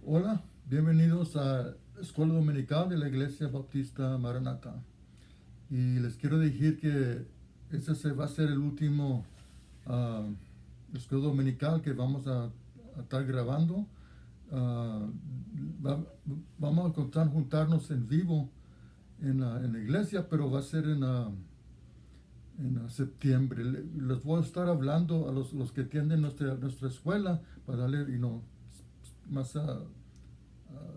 Hola, bienvenidos a la Escuela Dominical de la Iglesia Bautista Maranatha. Y les quiero decir que este va a ser el último ah, Escuela Dominical que vamos a estar grabando. Ah, va- Vamos a contar juntarnos en vivo en la iglesia, pero va a ser en septiembre. Les voy a estar hablando a los que atienden nuestra escuela para darle más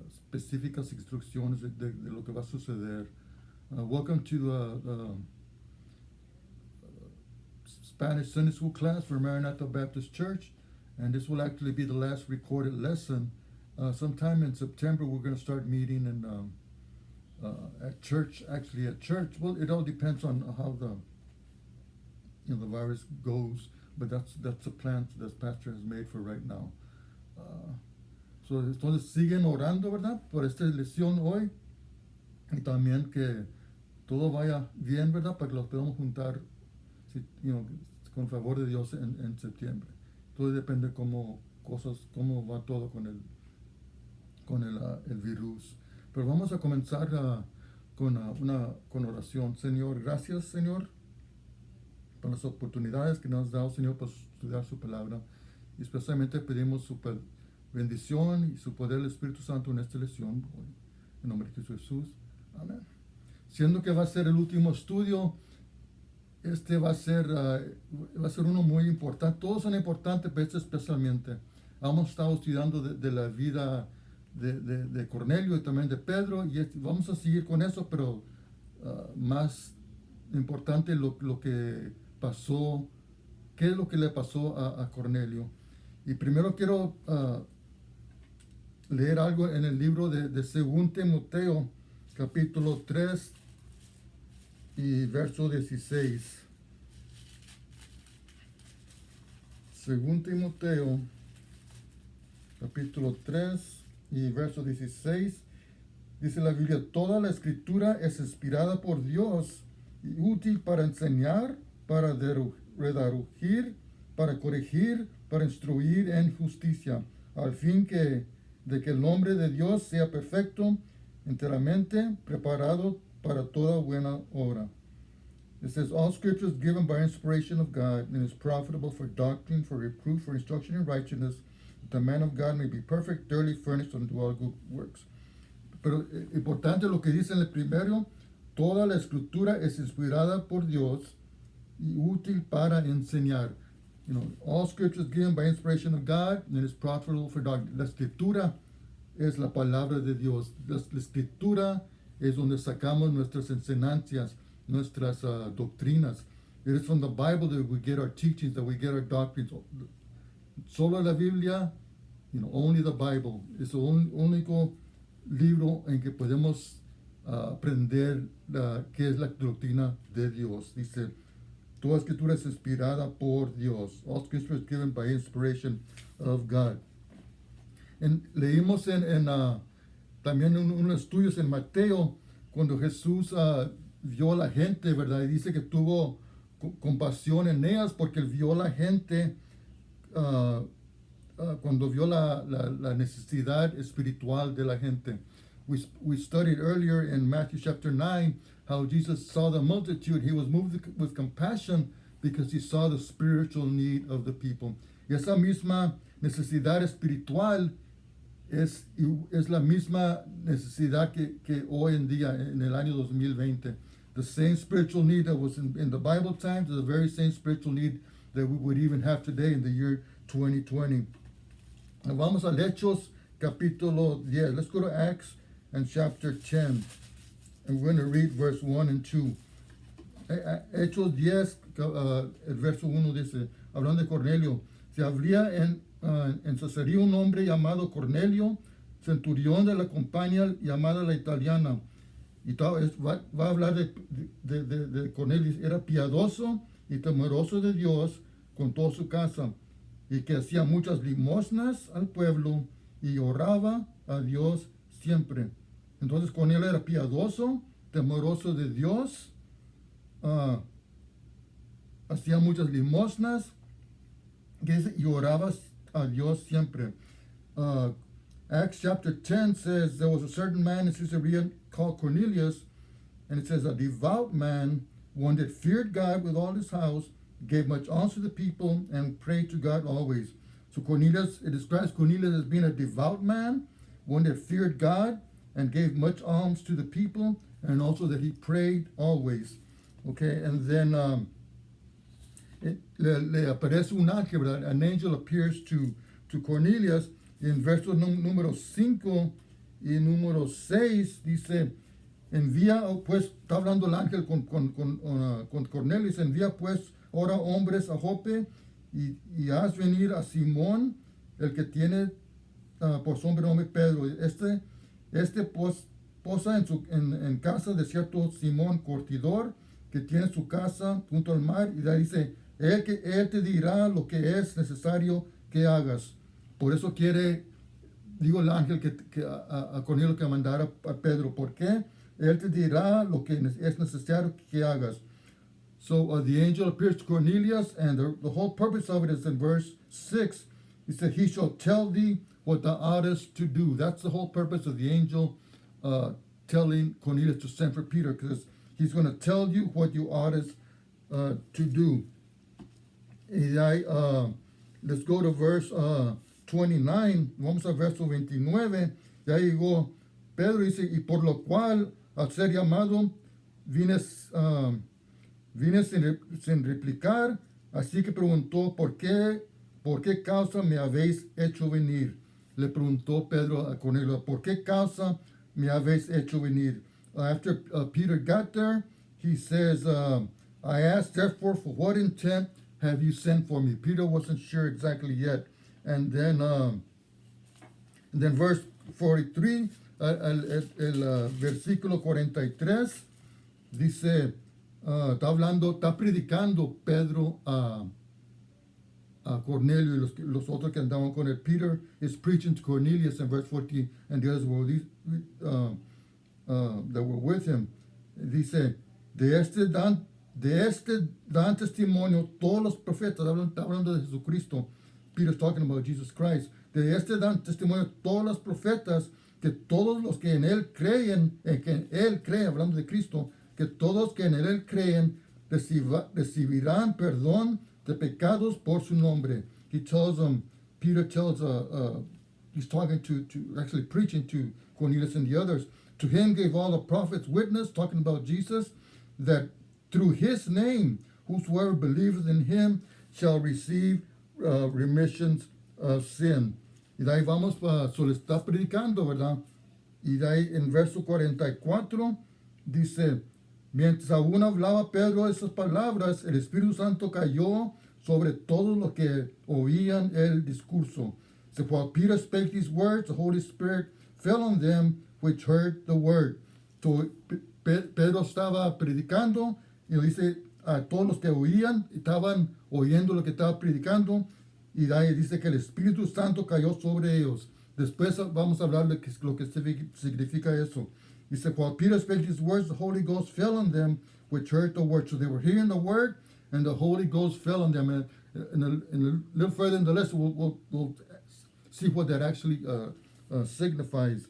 específicas instrucciones de lo que va a suceder. Welcome to the Spanish Sunday School class for Maranatha Baptist Church, and this will actually be the last recorded lesson. Sometime in September, we're going to start meeting at church. Actually, at church. Well, it all depends on how the virus goes, but that's a plan that Pastor has made for right now. Uh, entonces siguen orando, ¿verdad? Por esta lección hoy y también que todo vaya bien, ¿verdad? Para que los podamos juntar, con favor de Dios en septiembre. Todo depende cómo va todo con el virus. Pero vamos a comenzar con oración. Señor, gracias, Señor, por las oportunidades que nos has dado, Señor, para estudiar su palabra. Y especialmente pedimos su bendición y su poder del Espíritu Santo en esta lección. En nombre de Jesús. Amén. Siendo que va a ser el último estudio, este va a ser uno muy importante. Todos son importantes, pero este especialmente. Hemos estado estudiando de la vida de Cornelio y también de Pedro, y vamos a seguir con eso, pero más importante lo que pasó, qué es lo que le pasó a Cornelio. Y primero quiero leer algo en el libro de 2 Timoteo, capítulo 3 y verso 16. 2 Timoteo, capítulo 3 y verso 16. Dice la Biblia: toda la escritura es inspirada por Dios y útil para enseñar, para redarguir, para corregir, para instruir en justicia, al fin de que el nombre de Dios sea perfecto, enteramente preparado para toda buena obra. It says, all scripture is given by inspiration of God and is profitable for doctrine, for reproof, for instruction in righteousness, that the man of God may be perfect, thoroughly furnished unto all good works. Pero importante lo que dice en el primero: toda la escritura es inspirada por Dios y útil para enseñar. All scripture is given by inspiration of God and is profitable for doctrine. La escritura es la palabra de Dios. La escritura es donde sacamos nuestras enseñanzas, nuestras doctrinas. It is from the Bible that we get our teachings, that we get our doctrines. Solo la Biblia, only the Bible. Es el único libro en que podemos aprender qué es la doctrina de Dios. Dice, toda escritura es inspirada por Dios. All scripture is given by inspiration of God. Leímos también unos estudios en Mateo, cuando Jesús vio a la gente, ¿verdad? Y dice que tuvo compasión en ellas porque él vio a la gente cuando vio la necesidad espiritual de la gente. We studied earlier in Matthew chapter 9 how Jesus saw the multitude. He was moved with compassion because he saw the spiritual need of the people. Y esa misma necesidad espiritual es la misma necesidad que hoy en día, en el año 2020. The same spiritual need that was in the Bible times is the very same spiritual need that we would even have today in the year 2020. Vamos al Hechos capítulo 10. Let's go to Acts and chapter 10. And we're going to read verse 1 and 2. Hechos 10, el verso 1 dice, hablando de Cornelio: se habría en Cesarea un hombre llamado Cornelio, centurión de la compañía llamada la italiana. Y va a hablar de Cornelio. Era piadoso y temeroso de Dios con toda su casa, y que hacía muchas limosnas al pueblo y oraba a Dios siempre. Entonces Cornelio era piadoso, temeroso de Dios, hacía muchas limosnas y oraba a Dios siempre. Acts chapter 10 says there was a certain man in Caesarea called Cornelius, and it says a devout man, one that feared God with all his house, gave much alms to the people, and prayed to God always. So Cornelius, it describes Cornelius as being a devout man, one that feared God and gave much alms to the people, and also that he prayed always. Okay, and then le aparece un ángel, ¿verdad? An angel appears to Cornelius. En verso número 5 y número 6 dice, envía, pues, está hablando el ángel con Cornelius, envía pues ahora hombres a Jope y haz venir a Simón, el que tiene por sobrenombre Pedro. Este posa en casa de cierto Simón Curtidor, que tiene su casa junto al mar, y le dice, él te dirá lo que es necesario que hagas. Por eso digo el ángel que a Cornelio que mandara a Pedro. ¿Por qué? Él te dirá lo que es necesario que hagas. So the angel appears to Cornelius, and the whole purpose of it is in verse 6. He said, he shall tell thee what thou oughtest to do. That's the whole purpose of the angel telling Cornelius to send for Peter, because he's going to tell you what you oughtest to do. Let's go to verse 29. Vamos a verso 29. Ya llegó Pedro, dice, y por lo cual, al ser llamado, vine sin replicar, así que preguntó, ¿por qué causa me habéis hecho venir? Le preguntó Pedro a Cornelio, ¿por qué causa me habéis hecho venir? After Peter got there, he says, I asked, therefore, for what intent have you sent for me? Peter wasn't sure exactly yet. And then verse 43, el versículo 43, dice, está predicando Pedro a Cornelio y los otros que andaban con él. Peter is preaching to Cornelius in verse 14, and the others were that were with him. Dice, de este dan testimonio todos los profetas. Está hablando de Jesucristo. Peter's talking about Jesus Christ. De este dan testimonio todos los profetas, que todos los que en él creen, hablando de Cristo, que todos que en él creen recibirán perdón de pecados por su nombre. He tells them, Peter tells, he's talking to actually preaching to Cornelius and the others. To him gave all the prophets witness, talking about Jesus, that through his name, whosoever believeth in him shall receive remissions of sin. Y de ahí vamos, so le está predicando, ¿verdad? Y de ahí en verso 44 dice, mientras aún hablaba Pedro esas palabras, el Espíritu Santo cayó sobre todos los que oían el discurso. So while Peter spake these words, the Holy Spirit fell on them which heard the word. So Pedro estaba predicando y dice a todos los que oían, estaban oyendo lo que estaba predicando, y de ahí dice que el Espíritu Santo cayó sobre ellos. Después vamos a hablar de lo que significa eso. Dice, while Peter spake these words, the Holy Ghost fell on them which heard the word. So they were hearing the word, and the Holy Ghost fell on them. And a little further in the lesson, we'll see what that actually signifies.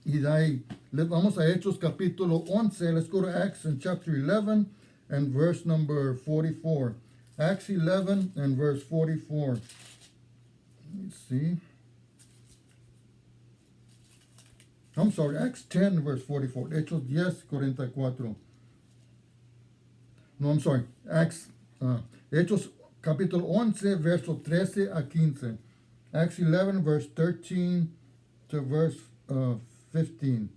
Y de ahí, vamos a Hechos capítulo 11. Let's go to Acts in chapter 11 and verse number 44. Acts 11 and verse 44. Let's see. I'm sorry, Acts 10 verse 44. Hechos 10:44. No, I'm sorry. Hechos capítulo 11, verso 13 a 15. Acts 11 verse 13 to verse 15.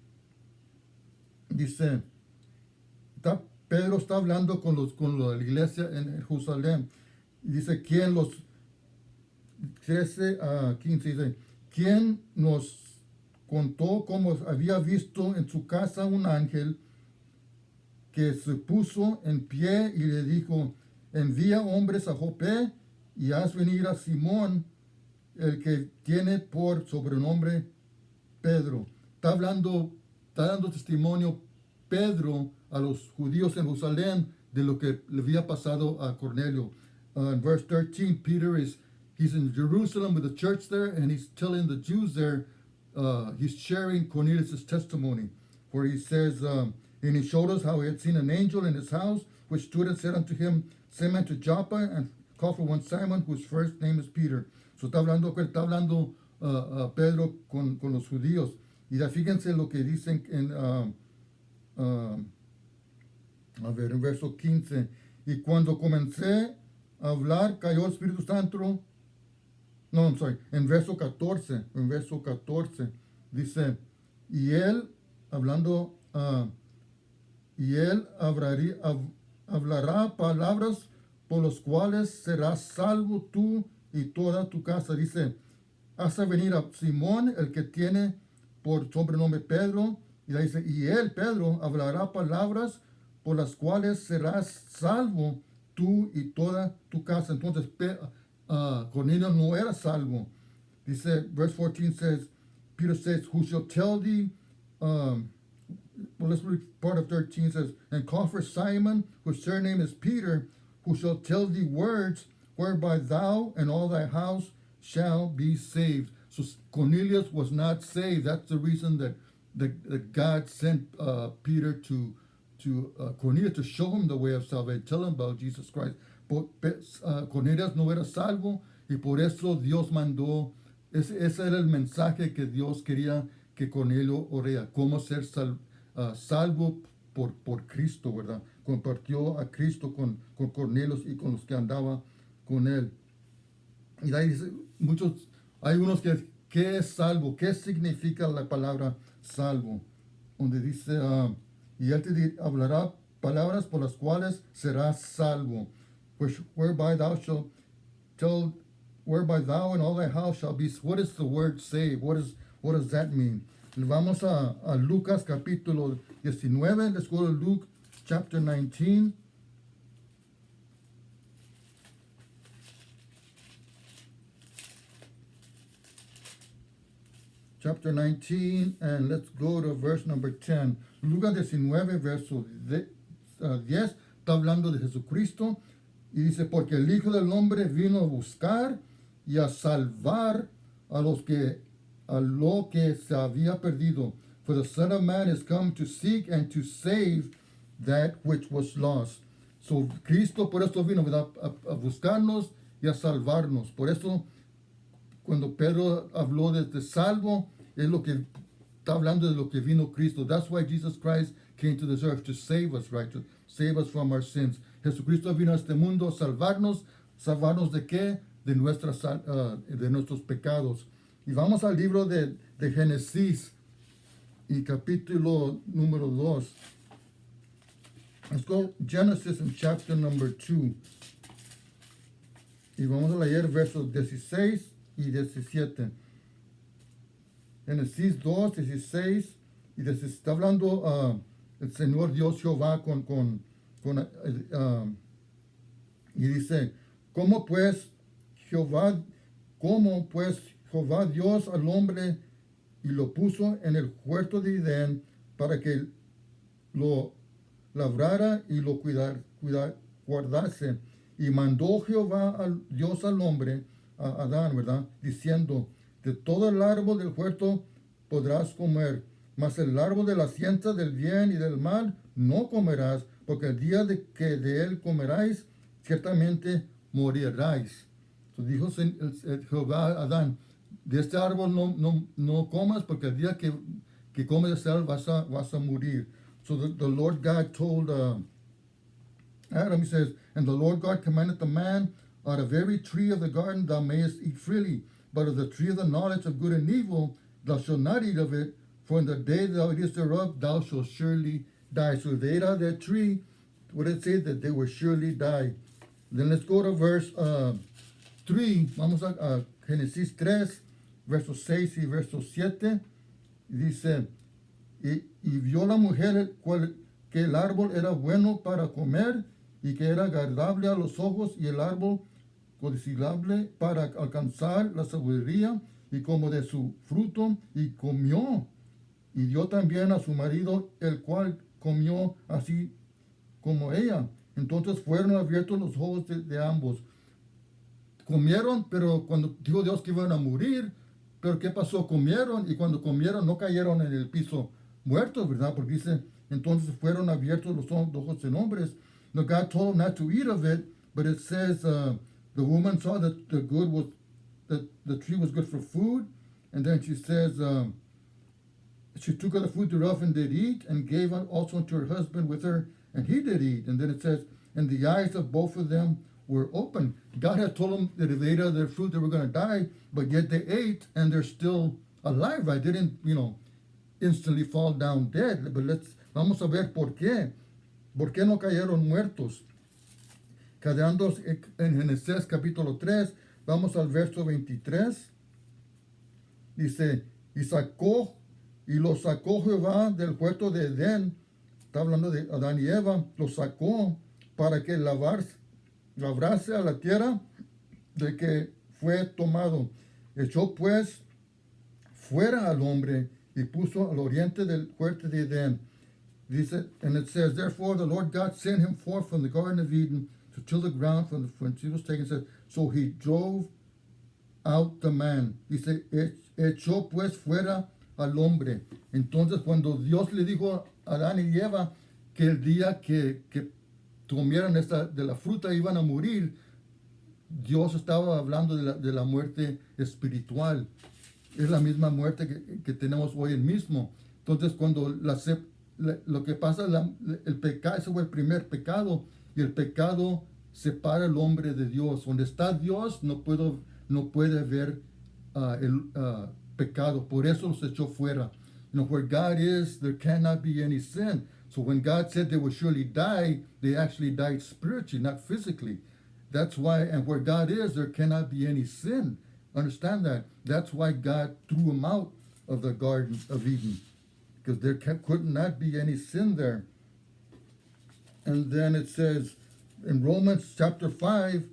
Dice, Pedro está hablando con la iglesia en Jerusalén. Y dice, ¿quién los 13 a 15? Dice, ¿quién nos contó cómo había visto en su casa un ángel que se puso en pie y le dijo, envía hombres a Jope y haz venir a Simón, el que tiene por sobrenombre Pedro? Está dando testimonio Pedro a los judíos en Jerusalén de lo que le había pasado a Cornelio. In verse 13, he's in Jerusalem with the church there, and he's telling the Jews there he's sharing Cornelius' testimony, where he says, and he showed us how he had seen an angel in his house, which stood and said unto him, send men to Joppa and call for one Simon, whose first name is Peter. So está hablando Pedro con los judíos. Y ya fíjense lo que dicen a ver, en verso 15. Y cuando comencé a hablar, cayó el Espíritu Santo. No, I'm sorry. En verso 14 dice, y él, hablando, y él hablará palabras por las cuales serás salvo tú y toda tu casa. Dice, hace venir a Simón, el que tiene por sobrenombre Pedro, y dice, y él, Pedro, hablará palabras por las cuales serás salvo tú y toda tu casa. Entonces, Cornelio no era salvo. Dice, verse 14 says, Peter says, who shall tell thee, well, let's read part of 13 says, and call for Simon, whose surname is Peter, who shall tell thee words whereby thou and all thy house shall be saved. So Cornelius was not saved. That's the reason that God sent Peter to Cornelius to show him the way of salvation, tell him about Jesus Christ. Cornelius no era salvo y por eso Dios mandó, ese era el mensaje que Dios quería que Cornelio orea, cómo ser salvo por Cristo, ¿verdad? Compartió a Cristo con Cornelius y con los que andaban con él. Y ahí dice, hay unos que, ¿qué es salvo? ¿Qué significa la palabra salvo? Donde dice, y él te hablará palabras por las cuales serás salvo, whereby thou and all thy house shall be. What is the word save? What does that mean? Vamos a Lucas capítulo 19. Let's go to Luke chapter 19. Chapter 19, and let's go to verse number 10. Lucas 19, verso 10, está hablando de Jesucristo, y dice, porque el Hijo del Hombre vino a buscar y a salvar a lo que se había perdido. For the Son of Man is come to seek and to save that which was lost. So, Cristo por eso vino, ¿verdad? A buscarnos y a salvarnos. Por eso, cuando Pedro habló de salvo, es lo que está hablando de lo que vino Cristo. That's why Jesus Christ came to this earth, to save us, right? To save us from our sins. Jesucristo vino a este mundo a salvarnos. ¿Salvarnos de qué? De nuestros pecados. Y vamos al libro de Génesis y capítulo número 2. Let's go Genesis in chapter number 2. Y vamos a leer versos 16 y 17. Génesis 2, 16 y 17. Está hablando el Señor Dios Jehová y dice, ¿cómo pues Jehová Dios al hombre y lo puso en el huerto de Edén para que lo labrara y lo guardase? Y mandó Jehová Dios al hombre, a Adán, ¿verdad? Diciendo, de todo el árbol del huerto podrás comer, mas el árbol de la ciencia del bien y del mal no comerás, porque el día que de él comeráis, ciertamente moriráis. Entonces dijo Jehová a Adán, de este árbol no comas, porque el día que comes de este árbol vas a morir. So the Lord God told Adam, he says, and the Lord God commanded the man, out of every tree of the garden thou mayest eat freely, but of the tree of the knowledge of good and evil thou shalt not eat of it, for in the day thou eatest thereof thou shalt surely die. So if they ate out of that tree, what did it say? That they will surely die. Then let's go to verse 3. Vamos a Génesis 3, versos 6 y verso 7. Dice, y vio la mujer que el árbol era bueno para comer y que era agradable a los ojos y el árbol codiciable para alcanzar la sabiduría, y como de su fruto, y comió, y dio también a su marido, el cual comió así como ella. Entonces fueron abiertos los ojos de ambos. Comieron, pero cuando dijo Dios que iban a morir, pero ¿qué pasó? Comieron y cuando comieron no cayeron en el piso muertos, ¿verdad? Porque dice, entonces fueron abiertos los ojos en hombres. No, God told them not to eat of it, but it says the woman saw that the tree was good for food, and then she says, she took of the fruit thereof and did eat, and gave also unto her husband with her, and he did eat. And then it says, and the eyes of both of them were open. God had told them that if they ate of their fruit, they were going to die, but yet they ate, and they're still alive. Right? They didn't, instantly fall down dead. But vamos a ver por qué. ¿Por qué no cayeron muertos? Quedando en Génesis capítulo 3, vamos al verso 23. Dice, y los sacó Jehová del huerto de Edén. Está hablando de Adán y Eva. Los sacó para que labrase a la tierra de que fue tomado. Echó pues fuera al hombre y puso al oriente del huerto de Edén. Dice, and it says, therefore the Lord God sent him forth from the Garden of Eden to till the ground from whence he was taken. It says, so he drove out the man. Dice, echó pues fuera al hombre. Entonces cuando Dios le dijo a Adán y Eva que el día que comieran de la fruta iban a morir, Dios estaba hablando de la muerte espiritual. Es la misma muerte que tenemos hoy en mismo. Entonces cuando lo que pasa, el pecado, ese fue el primer pecado, y el pecado separa al hombre de Dios. Donde está Dios no puede haber el pecado. Por eso los echó fuera. Where God is, there cannot be any sin. So when God said they would surely die, they actually died spiritually, not physically. That's why, and where God is, there cannot be any sin. Understand that? That's why God threw them out of the Garden of Eden, because there could not be any sin there. And then it says in Romans chapter 5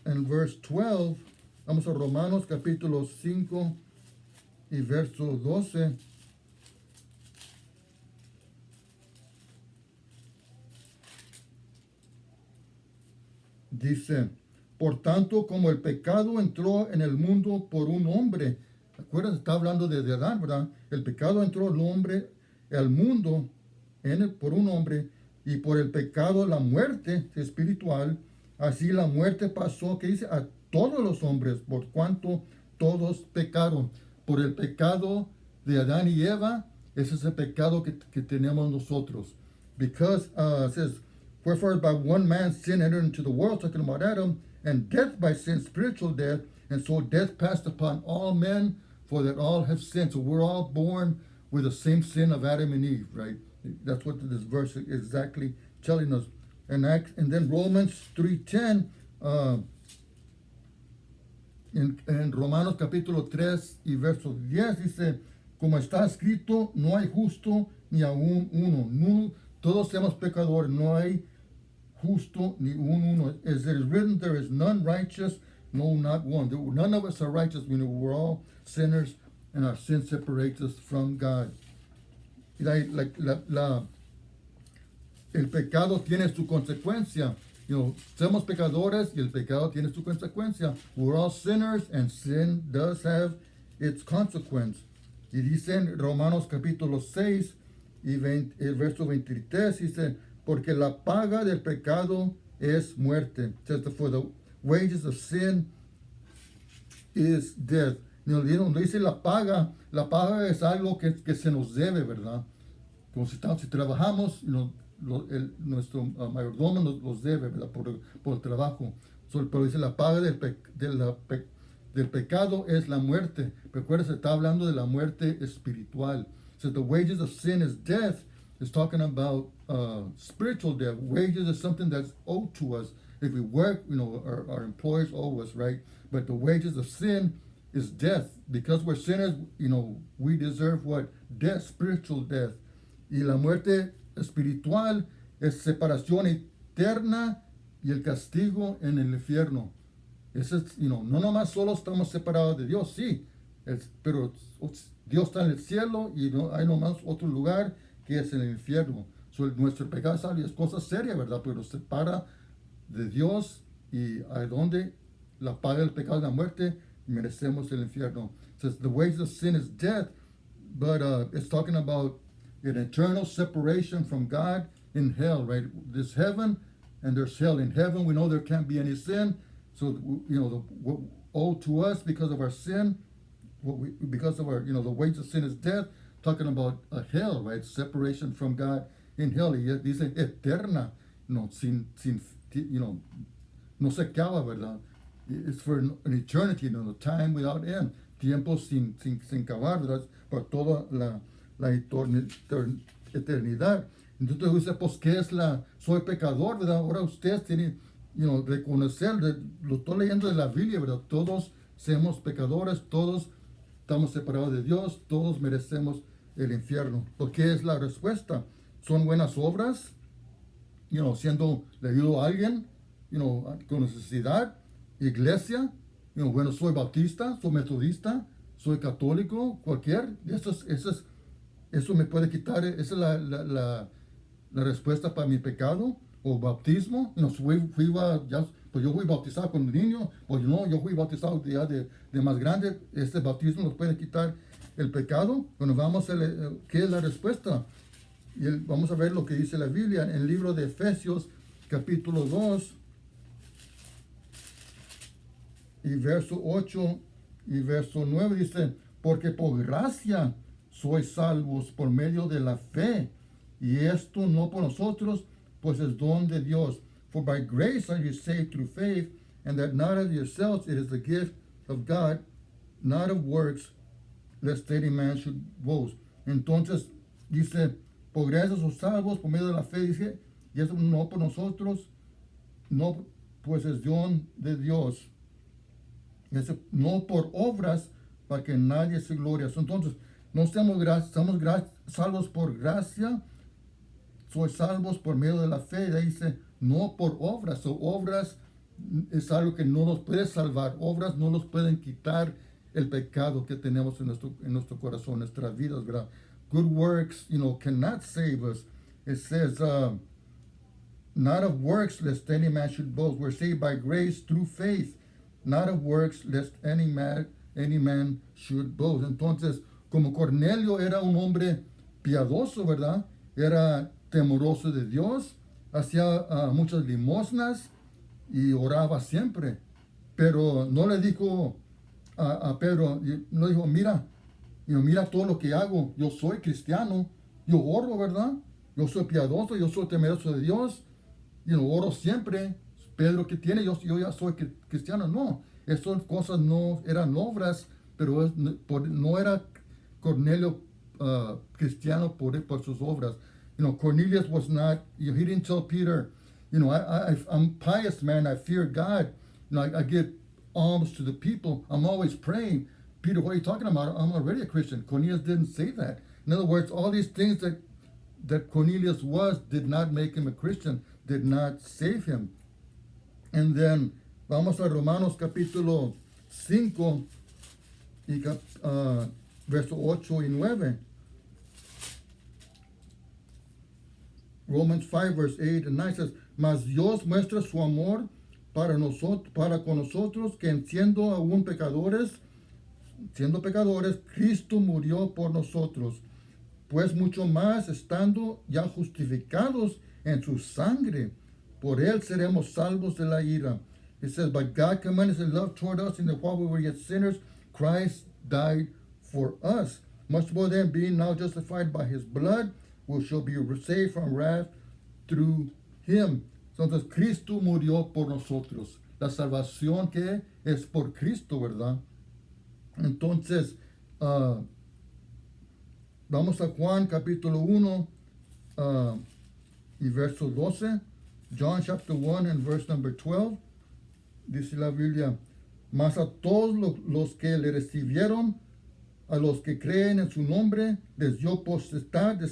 and verse 12, vamos a Romanos capítulo 5 y verso 12. Dice, por tanto, como el pecado entró en el mundo por un hombre, ¿recuerdas? Está hablando de Adán, ¿verdad? El pecado entró al mundo por un hombre, y por el pecado la muerte espiritual, así la muerte pasó, que dice, a todos los hombres, por cuanto todos pecaron. Por el pecado de Adán y Eva, ese es el pecado que tenemos nosotros. Because, it says, wherefore by one man sin entered into the world, talking about Adam, and death by sin, spiritual death, and so death passed upon all men, for that all have sinned. So we're all born with the same sin of Adam and Eve, right? That's what this verse is exactly telling us. And then Romans 3:10, en Romanos capítulo 3 y verso 10 dice, como está escrito, no hay justo ni aún uno. No, todos somos pecadores, no hay justo ni uno. As it is written, there is none righteous, no, not one. None of us are righteous. We're all sinners, and our sin separates us from God. El pecado tiene su consecuencia. Somos pecadores y el pecado tiene su consecuencia. We're all sinners, and sin does have its consequence. Y dice en Romanos capítulo 6 y el verso 23, dice, porque la paga del pecado es muerte. It says, for the wages of sin is death. Dice la paga es algo que se nos debe, ¿verdad? Como si trabajamos, nuestro mayordomo nos debe, ¿verdad? Por el trabajo. Pero dice la paga del pecado es la muerte. Recuerda, se está hablando de la muerte espiritual. So the wages of sin is death. It's talking about spiritual death. Wages is something that's owed to us. If we work, our employers owe us, right? But the wages of sin is death. Because we're sinners, we deserve what? Death, spiritual death. Y la muerte espiritual es separación eterna y el castigo en el infierno. No nomás solo estamos separados de Dios, sí, pero Dios está en el cielo y no hay nomás otro lugar que es el infierno. Nuestro pecado es cosa seria, ¿verdad? Pero nos separa de Dios, y a donde la paga del pecado de la muerte, merecemos el infierno. It says the wages of sin is death, but it's talking about an eternal separation from God in hell, right? There's heaven and there's hell. In heaven, we know there can't be any sin. So, what owed to us because of our sin, because of our, the wages of sin is death, talking about a hell, right? Separation from God in hell. Y dice eterna, no se acaba, ¿verdad? It's for an eternity, time without end. Tiempo sin acabar, ¿verdad? Por toda la eternidad. Entonces dice, pues, ¿qué es soy pecador, verdad? Ahora ustedes tienen, reconocer, lo estoy leyendo de la Biblia, ¿verdad? Todos somos pecadores, todos estamos separados de Dios, todos merecemos el infierno. ¿Por qué es la respuesta? ¿Son buenas obras? Siendo le ayudo a alguien, con necesidad, iglesia, bueno, soy bautista, soy metodista, soy católico, cualquier, eso me puede quitar, esa es la respuesta para mi pecado, o bautismo, pues yo fui bautizado cuando niño, o yo fui bautizado ya de más grande, este bautismo nos puede quitar el pecado. Bueno, ¿qué es la respuesta? Vamos a ver lo que dice la Biblia en el libro de Efesios, capítulo 2, y verso 8 y verso 9 dice, porque por gracia sois salvos por medio de la fe, y esto no por nosotros, pues es don de Dios. For by grace are you saved through faith, and that not of yourselves, it is the gift of God, not of works, lest any man should boast. Entonces dice, por gracia sois salvos por medio de la fe, dice, y esto no por nosotros, no, pues es don de Dios. No por obras, para que nadie se gloria. Entonces, no estamos salvos por gracia, sois salvos por medio de la fe. Ahí dice, no por obras. Obras es algo que no nos puede salvar. Obras no nos pueden quitar el pecado que tenemos en nuestro corazón, en nuestras vidas, ¿verdad? Good works, cannot save us. It says, not of works, lest any man should boast. We're saved by grace through faith, not of works, lest any man should boast. Entonces, como Cornelio era un hombre piadoso, ¿verdad? Era temeroso de Dios, hacía muchas limosnas y oraba siempre. Pero no le dijo a Pedro, no dijo, mira todo lo que hago, yo soy cristiano, yo oro, ¿verdad? Yo soy piadoso, yo soy temeroso de Dios, oro siempre. Pedro, ¿qué tiene? Yo ya soy cristiano. No, esas cosas no eran obras, pero no era Cornelio cristiano por sus obras. Cornelius was not, he didn't tell Peter, I'm pious, man, I fear God. I give alms to the people. I'm always praying. Peter, what are you talking about? I'm already a Christian. Cornelius didn't say that. In other words, all these things that Cornelius did not make him a Christian, did not save him. And then, vamos a Romanos capítulo 5, y verso 8 y 9. Romans 5, verse 8 and 9 says, mas Dios muestra su amor para con nosotros, que siendo aún pecadores, Cristo murió por nosotros. Pues mucho más, estando ya justificados en su sangre, por él seremos salvos de la ira. It says, but God commended his love toward us, in that while we were yet sinners, Christ died for us. Much more than being now justified by his blood, we shall be saved from wrath through him. Entonces, Cristo murió por nosotros. La salvación que es por Cristo, ¿verdad? Entonces, vamos a Juan capítulo 1 y verso 12. John chapter 1 and verse number 12. Dice la Biblia, mas a todos los que le recibieron, a los que creen en su nombre, les dio potestad de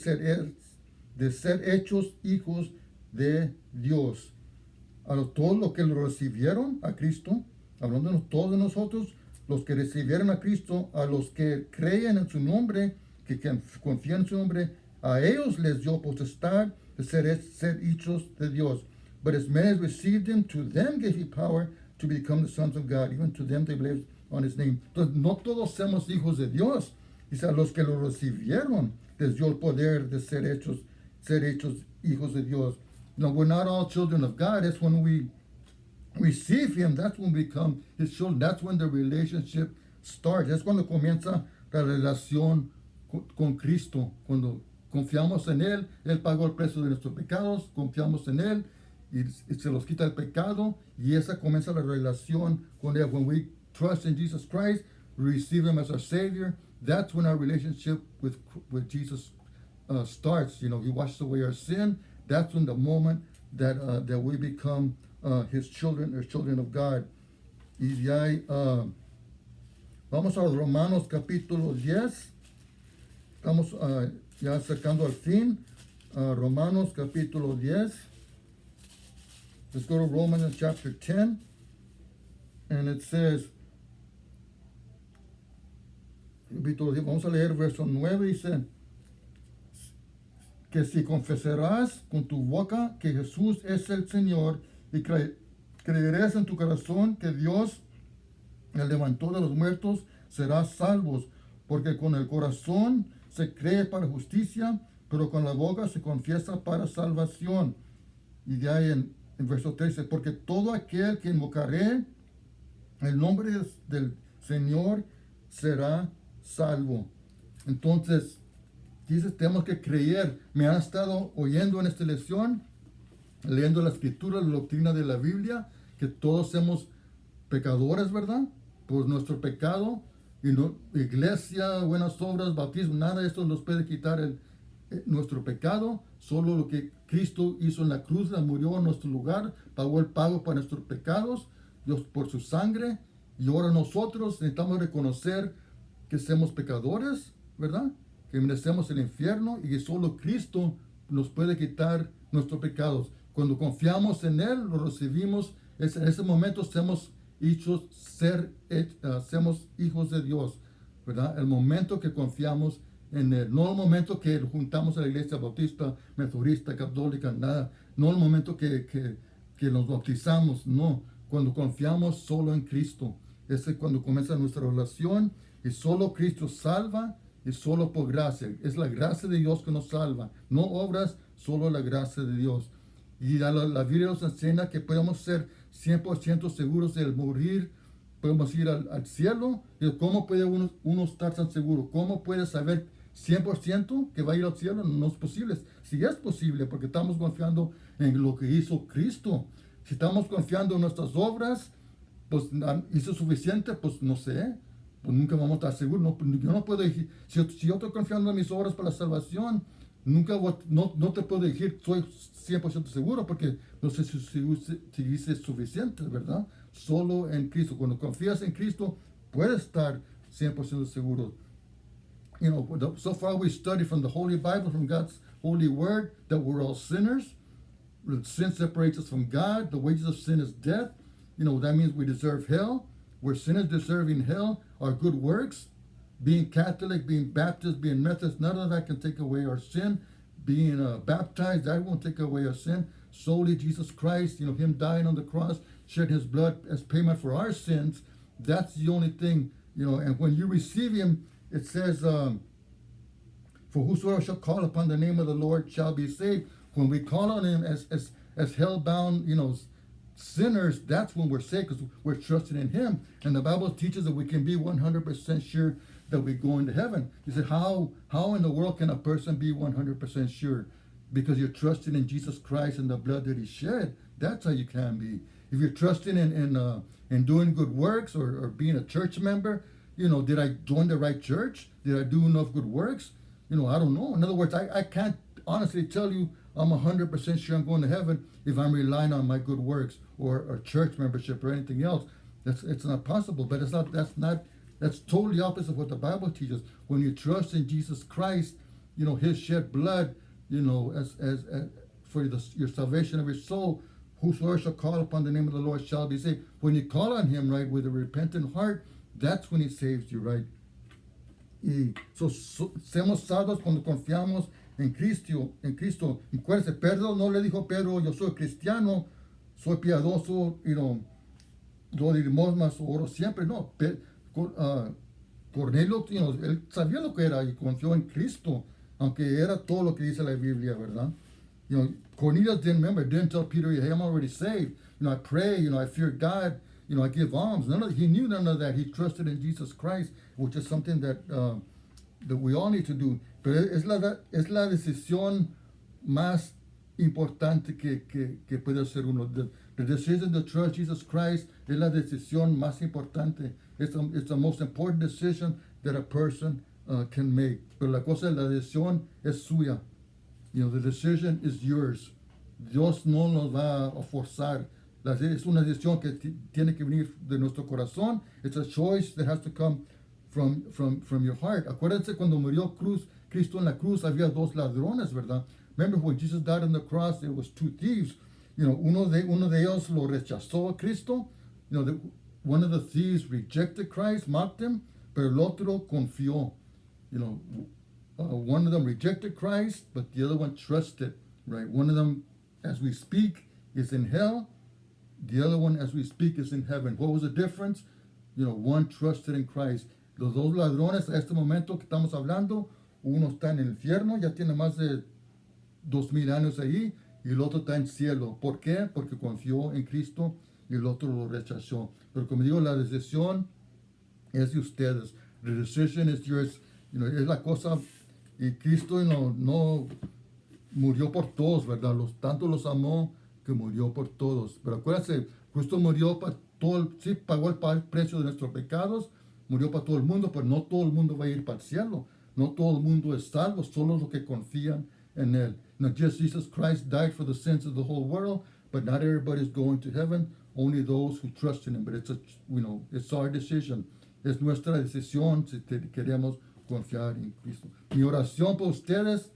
ser hechos hijos de Dios. A todos los que lo recibieron a Cristo, hablando de todos nosotros, los que recibieron a Cristo, a los que creen en su nombre, que confían en su nombre, a ellos les dio potestad de ser hechos de Dios. But as many as received him, to them gave he power to become the sons of God, even to them they believe on his name. Entonces, no todos somos hijos de Dios. Dice, a los que lo recibieron, les dio el poder de ser hechos hijos de Dios. No, we're not all children of God. It's when we receive him, that's when we become his children. That's when the relationship starts. Es cuando comienza la relación con Cristo. Cuando confiamos en él, él pagó el precio de nuestros pecados, confiamos en él y se los quita el pecado y esa comienza la relación con él. When we trust in Jesus Christ, we receive him as our Savior, that's when our relationship with Jesus starts. You know, he washes away our sin. That's when the moment that we become his children or children of God. Y de ahí, vamos a Romanos capítulo 10. Estamos ya acercando al fin. Romanos capítulo 10. Let's go to Romans chapter 10. And it says, vamos a leer verso 9, dice, que si confesarás con tu boca que Jesús es el Señor y creerás en tu corazón que Dios le levantó de los muertos, serás salvos, porque con el corazón se cree para justicia, pero con la boca se confiesa para salvación. Y de ahí en verso 13, porque todo aquel que invocare el nombre del Señor será salvo. Entonces, dices, tenemos que creer. Me han estado oyendo en esta lección, leyendo la escritura, la doctrina de la Biblia, que todos somos pecadores, ¿verdad? Por nuestro pecado, y no, iglesia, buenas obras, bautismo, nada de esto nos puede quitar nuestro pecado. Solo lo que Cristo hizo en la cruz, murió en nuestro lugar, pagó el pago para nuestros pecados, Dios por su sangre, y ahora nosotros necesitamos reconocer que somos pecadores, ¿verdad? Que merecemos el infierno y que solo Cristo nos puede quitar nuestros pecados. Cuando confiamos en Él, lo recibimos, en ese momento somos hijos de Dios, ¿verdad? El momento que confiamos en Él, no el momento que juntamos a la iglesia bautista, metodista, católica, nada, no el momento que nos bautizamos, no, cuando confiamos solo en Cristo, ese es cuando comienza nuestra relación y solo Cristo salva y solo por gracia, es la gracia de Dios que nos salva, no obras, solo la gracia de Dios. Y la Biblia nos enseña que podemos ser 100% seguros de morir, podemos ir al cielo. ¿Y cómo puede uno estar tan seguro? ¿Cómo puede saber 100% que va a ir al cielo? No es posible. Sí es posible, porque estamos confiando en lo que hizo Cristo. Si estamos confiando en nuestras obras, pues hizo suficiente, pues no sé, pues nunca vamos a estar seguros. No, yo no puedo decir, si yo estoy confiando en mis obras para la salvación, no te puedo decir, soy 100% seguro, porque no sé si hice suficiente, ¿verdad? Solo en Cristo. Cuando confías en Cristo, puedes estar 100% seguro. You know, so far we study from the Holy Bible, from God's holy word, that we're all sinners. Sin separates us from God. The wages of sin is death. You know, that means we deserve hell. We're sinners deserving hell. Our good works, being Catholic, being Baptist, being Methodist, none of that can take away our sin. Being baptized, that won't take away our sin. Solely Jesus Christ, you know, Him dying on the cross, shedding His blood as payment for our sins, that's the only thing, you know. And when you receive Him, it says, for whosoever shall call upon the name of the Lord shall be saved. When we call on Him as hell-bound, you know, sinners, that's when we're saved, because we're trusting in Him. And the Bible teaches that we can be 100% sure that we go into heaven. You say, how in the world can a person be 100% sure? Because you're trusting in Jesus Christ and the blood that He shed. That's how you can be. If you're trusting in doing good works or being a church member, you know, did I join the right church? Did I do enough good works? You know, I don't know. In other words, I can't honestly tell you I'm 100% sure I'm going to heaven if I'm relying on my good works or church membership or anything else. It's not possible. But that's totally opposite of what the Bible teaches. When you trust in Jesus Christ, you know, His shed blood, you know, as for your salvation of your soul, whosoever shall call upon the name of the Lord shall be saved. When you call on Him, right, with a repentant heart, that's when He saves you, right? Y somos salvos cuando confiamos en Cristo. Acuérdense, Pedro no le dijo, Pedro, yo soy cristiano, soy piadoso, you know, doy limosnas, oro siempre. No, Cornelio, él sabía lo que era y confió en Cristo, aunque era todo lo que dice la Biblia, ¿verdad? Cornelius didn't tell Peter, hey, I'm already saved. I pray, I fear God, I give alms. He knew none of that. He trusted in Jesus Christ, which is something that we all need to do. Pero es la decisión más importante que puede hacer uno. The decision to trust Jesus Christ es la decisión más importante. It's the most important decision that a person can make. Pero la decisión es suya. The decision is yours. Dios no nos va a forzar. Es una decisión que tiene que venir de nuestro corazón. It's a choice that has to come from your heart. Acuérdense cuando murió Cristo en la cruz, había dos ladrones, ¿verdad? Remember when Jesus died on the cross, it was two thieves. Uno de ellos lo rechazó a Cristo. One of the thieves rejected Christ, mocked him, pero el otro confió. One of them rejected Christ, but the other one trusted, right? One of them, as we speak, is in hell. The other one, as we speak, is in heaven. What was the difference? One trusted in Christ. Los dos ladrones, a este momento que estamos hablando, uno está en el infierno, ya tiene más de 2000 años ahí, y el otro está en cielo. ¿Por qué? Porque confió en Cristo y el otro lo rechazó. Pero como digo, la decisión es de ustedes. The decision is yours. Es la cosa, y Cristo no murió por todos, ¿verdad? Tanto los amó que murió por todos. Pero acuérdense, Cristo murió para todo, sí, pagó el precio de nuestros pecados, murió para todo el mundo, pero no todo el mundo va a ir para el cielo. No todo el mundo es salvo, solo los que confían en Él. Not just Jesus Christ died for the sins of the whole world, but not everybody is going to heaven, only those who trust in Him. But it's our decision. Es nuestra decisión si queremos confiar en Cristo. Mi oración por ustedes,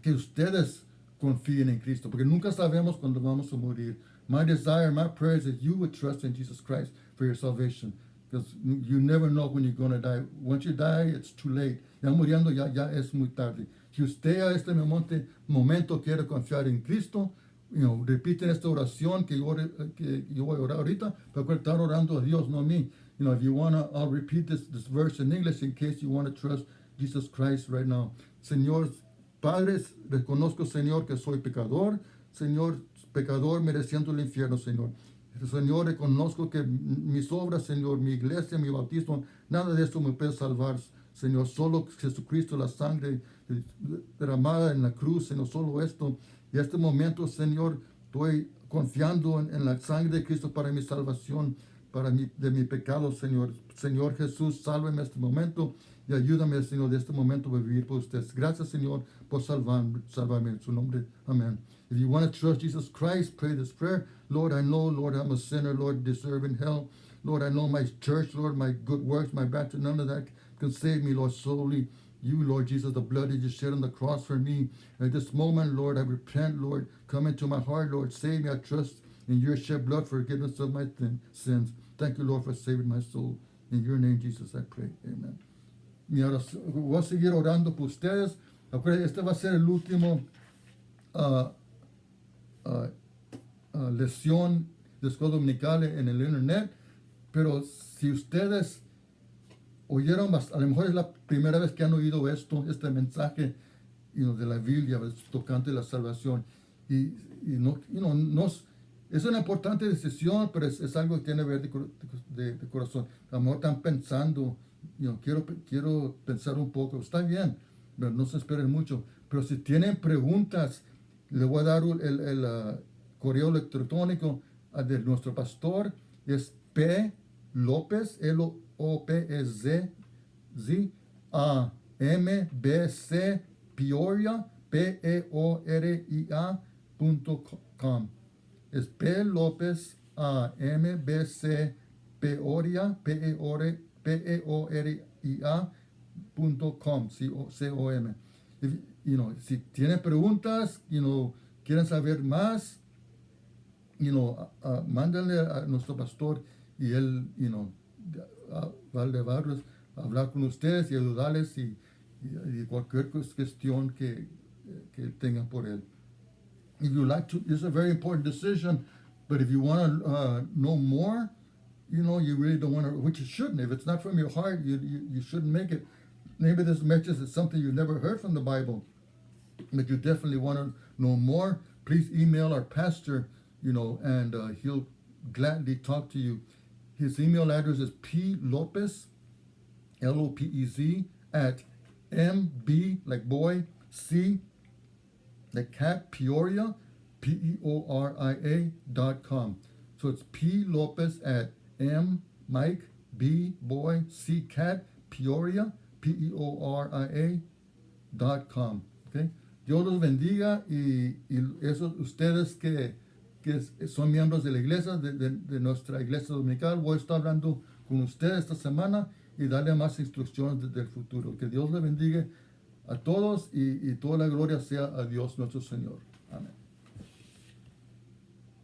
que ustedes confíen en Cristo, porque nunca sabemos cuándo vamos a morir. My desire, my prayer is that you would trust in Jesus Christ for your salvation, because you never know when you're going to die. Once you die, it's too late. Ya muriendo, ya es muy tarde. Si usted a este momento quiere confiar en Cristo, repiten esta oración que yo voy a orar ahorita, pero estar orando a Dios, no a mí. If you want to, I'll repeat this verse in English in case you want to trust Jesus Christ right now. Señor, Padres, reconozco, Señor, que soy pecador. Señor, pecador mereciendo el infierno, Señor. Señor, reconozco que mis obras, Señor, mi iglesia, mi bautismo, nada de esto me puede salvar, Señor. Solo Jesucristo, la sangre derramada en la cruz, Señor, solo esto. Y este momento, Señor, estoy confiando en la sangre de Cristo para mi salvación, de mi pecado, Señor. Señor Jesús, sálveme este momento y ayúdame, Señor, de este momento a vivir por ustedes. Gracias, Señor, por salvarme en su nombre. Amén. If you want to trust Jesus Christ, pray this prayer. Lord, I know, Lord, I'm a sinner, Lord, deserving hell. Lord, I know my church, Lord, my good works, my baptism, none of that can save me, Lord, solely you, Lord Jesus, the blood that you shed on the cross for me. At this moment, Lord, I repent, Lord, come into my heart, Lord, save me. I trust in your shed blood for forgiveness of my sins. Thank you, Lord, for saving my soul. In your name, Jesus, I pray. Amen. Voy a seguir orando por ustedes. Acuérdense, este va a ser el último lección de escuela dominical en el internet. Pero si ustedes oyeron, a lo mejor es la primera vez que han oído este mensaje de la Biblia, tocante la salvación. Y no es una importante decisión, pero es algo que tiene que ver de corazón. A lo mejor están pensando, quiero pensar un poco. Está bien, pero no se esperen mucho. Pero si tienen preguntas, le voy a dar el correo electrónico de nuestro pastor. Es P. López, Lopez, MBC Peoria, PEORIA.com. Es P. López, MBC Peoria, PEORIA.com, COM. Si tienen preguntas, quieren saber más, mándenle a nuestro pastor y él, va a hablar con ustedes y ayudarles y cualquier cuestión que tengan por él. If you like to, it's a very important decision, but if you want to know more, you know, you really don't want to, which you shouldn't. If it's not from your heart, you shouldn't make it. Maybe this message is something you've never heard from the Bible, but you definitely want to know more. Please email our pastor, you know, and he'll gladly talk to you. His email address is plopez, Lopez, at mb, like boy, c, like cat, Peoria, PEORIA.com. So it's plopez at Mike, B, boy, C, cat, Peoria, PEORIA.com. Okay? Dios los bendiga y esos ustedes que son miembros de la iglesia, de nuestra iglesia dominical, voy a estar hablando con ustedes esta semana y darle más instrucciones del futuro. Que Dios les bendiga a todos y toda la gloria sea a Dios nuestro Señor.